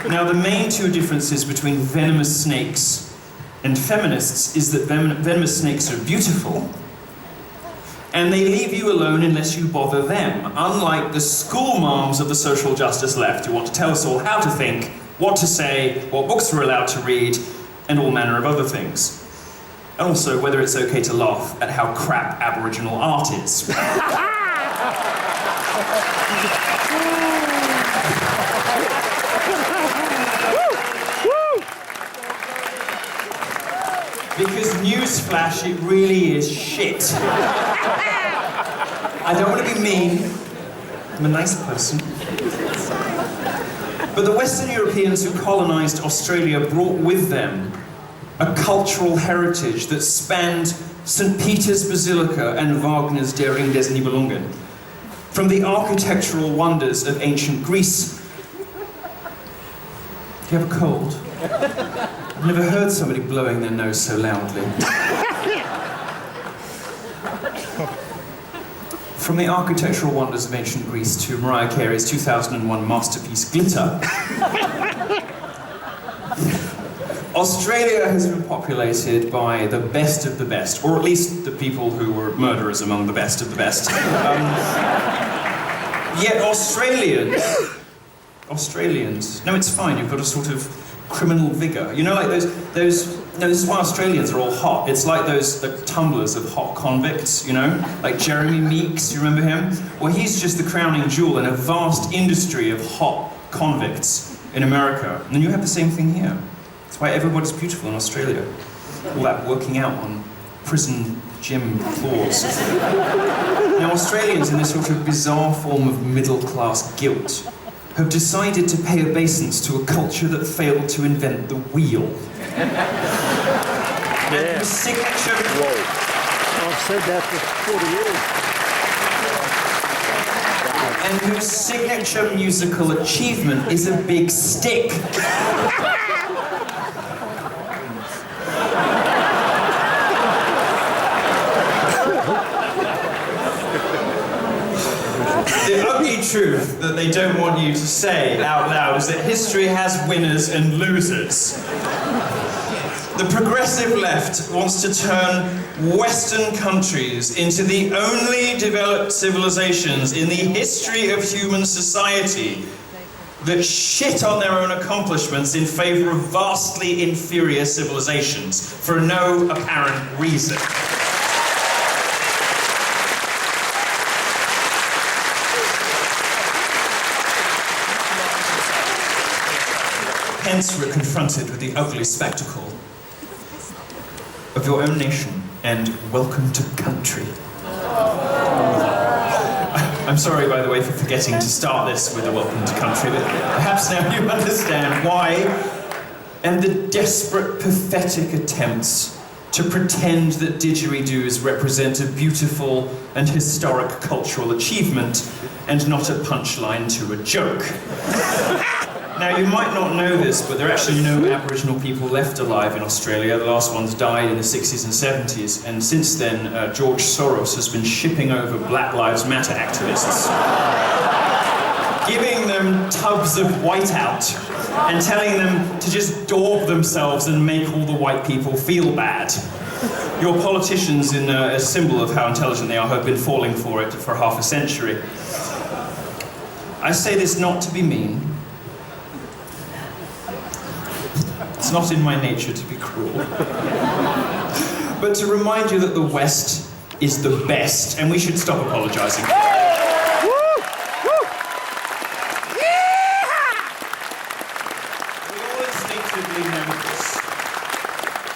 Now, the main two differences between venomous snakes and feminists is that venomous snakes are beautiful, and they leave you alone unless you bother them, unlike the school moms of the social justice left who want to tell us all how to think, what to say, what books we're allowed to read, and all manner of other things. And also whether it's okay to laugh at how crap Aboriginal art is. Because newsflash, it really is shit. I don't want to be mean. I'm a nice person. But the Western Europeans who colonized Australia brought with them a cultural heritage that spanned St. Peter's Basilica and Wagner's Der Ring des Nibelungen. From the architectural wonders of ancient Greece. Do you have a cold? I've never heard somebody blowing their nose so loudly. From the architectural wonders of ancient Greece to Mariah Carey's 2001 masterpiece, Glitter. Australia has been populated by the best of the best, or at least the people who were murderers among the best of the best. Yet Australians, no, it's fine, you've got a sort of criminal vigour. You know, like those, no, this is why Australians are all hot. It's like those tumblers of hot convicts, you know? Like Jeremy Meeks, you remember him? Well, he's just the crowning jewel in a vast industry of hot convicts in America. And then you have the same thing here. That's why everybody's beautiful in Australia. All that working out on prison gym floors. Now, Australians, in this sort of bizarre form of middle-class guilt, have decided to pay obeisance to a culture that failed to invent the wheel. And whose signature... Whoa. I've said that for 40 years. And whose signature musical achievement is a big stick. The ugly truth that they don't want you to say out loud is that history has winners and losers. The progressive left wants to turn Western countries into the only developed civilizations in the history of human society that shit on their own accomplishments in favor of vastly inferior civilizations for no apparent reason. Hence, we're confronted with the ugly spectacle of your own nation and welcome to country. I'm sorry, by the way, for forgetting to start this with a welcome to country, but perhaps now you understand why, and the desperate, pathetic attempts to pretend that didgeridoos represent a beautiful and historic cultural achievement and not a punchline to a joke. Now, you might not know this, but there are actually no Aboriginal people left alive in Australia. The last ones died in the 60s and 70s, and since then, George Soros has been shipping over Black Lives Matter activists, giving them tubs of whiteout and telling them to just daub themselves and make all the white people feel bad. Your politicians, in a symbol of how intelligent they are, have been falling for it for half a century. I say this not to be mean. It's not in my nature to be cruel. But to remind you that the West is the best, and we should stop apologizing.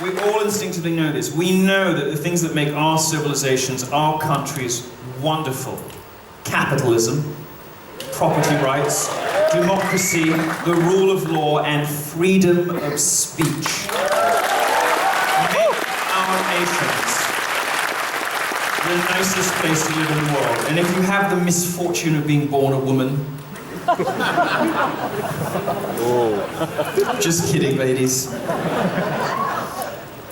We all instinctively know this. We know that the things that make our civilizations, our countries, wonderful. Capitalism, property rights, democracy, the rule of law, and freedom of speech make our nations the nicest place to live in the world. And if you have the misfortune of being born a woman... Just kidding, ladies.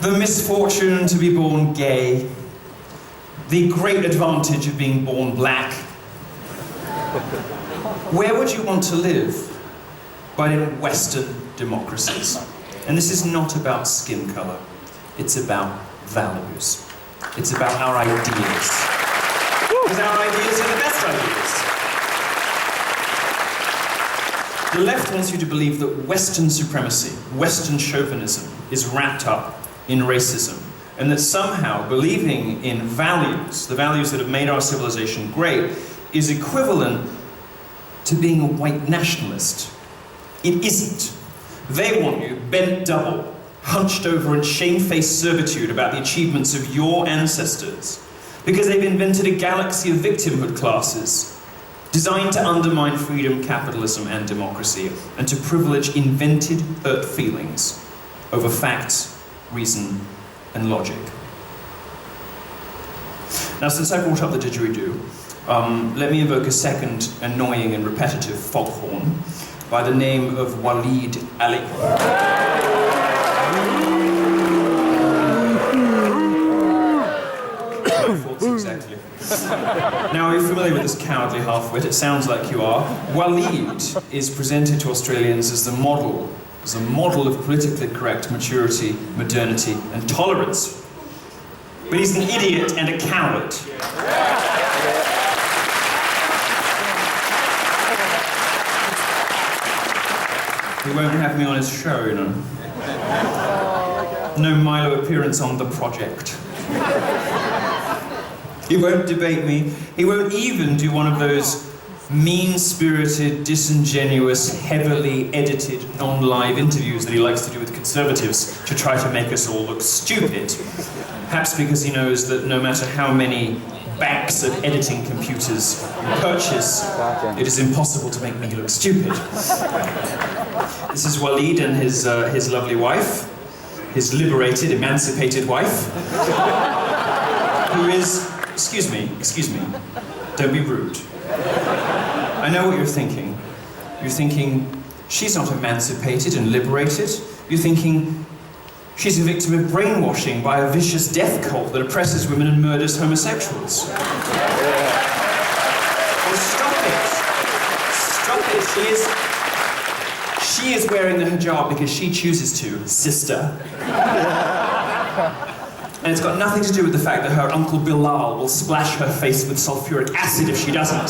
The misfortune to be born gay, the great advantage of being born black. Where would you want to live? but in Western democracies. And this is not about skin color. It's about values. It's about our ideas. Because our ideas are the best ideas. The left wants you to believe that Western supremacy, Western chauvinism, is wrapped up in racism, and that somehow believing in values, the values that have made our civilization great, is equivalent to being a white nationalist. It isn't. They want you bent double, hunched over in shamefaced servitude about the achievements of your ancestors, because they've invented a galaxy of victimhood classes designed to undermine freedom, capitalism, and democracy, and to privilege invented hurt feelings over facts, reason, and logic. Now, since I brought up the didgeridoo, let me invoke a second annoying and repetitive foghorn by the name of Waleed Ali. My thoughts exactly. Now, are you familiar with this cowardly half-wit? It sounds like you are. Waleed is presented to Australians as a model of politically correct maturity, modernity, and tolerance. But he's an idiot and a coward. He won't have me on his show, you know. No Milo appearance on The Project. He won't debate me. He won't even do one of those mean-spirited, disingenuous, heavily edited, non-live interviews that he likes to do with conservatives to try to make us all look stupid. Perhaps because he knows that no matter how many banks of editing computers you purchase, it is impossible to make me look stupid. This is Waleed and his lovely wife, his liberated, emancipated wife, who is... Excuse me, don't be rude. I know what you're thinking. You're thinking, she's not emancipated and liberated. You're thinking, she's a victim of brainwashing by a vicious death cult that oppresses women and murders homosexuals. Oh, stop it. Stop it. She is wearing the hijab because she chooses to, sister. And it's got nothing to do with the fact that her uncle Bilal will splash her face with sulfuric acid if she doesn't.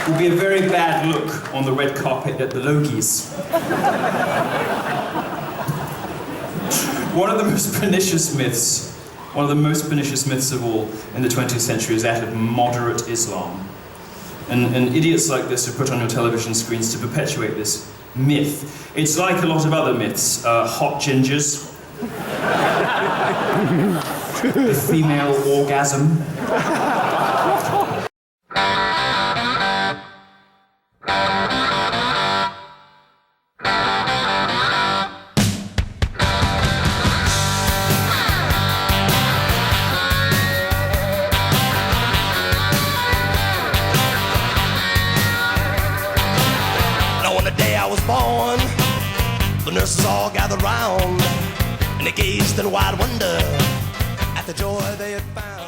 It will be a very bad look on the red carpet at the Logies. One of the most pernicious myths of all in the 20th century is that of moderate Islam. And idiots like this are put on your television screens to perpetuate this myth. It's like a lot of other myths, hot gingers, the female orgasm. Now on the day I was born, the nurses all gathered round, and they gazed in wide wonder at the joy they had found.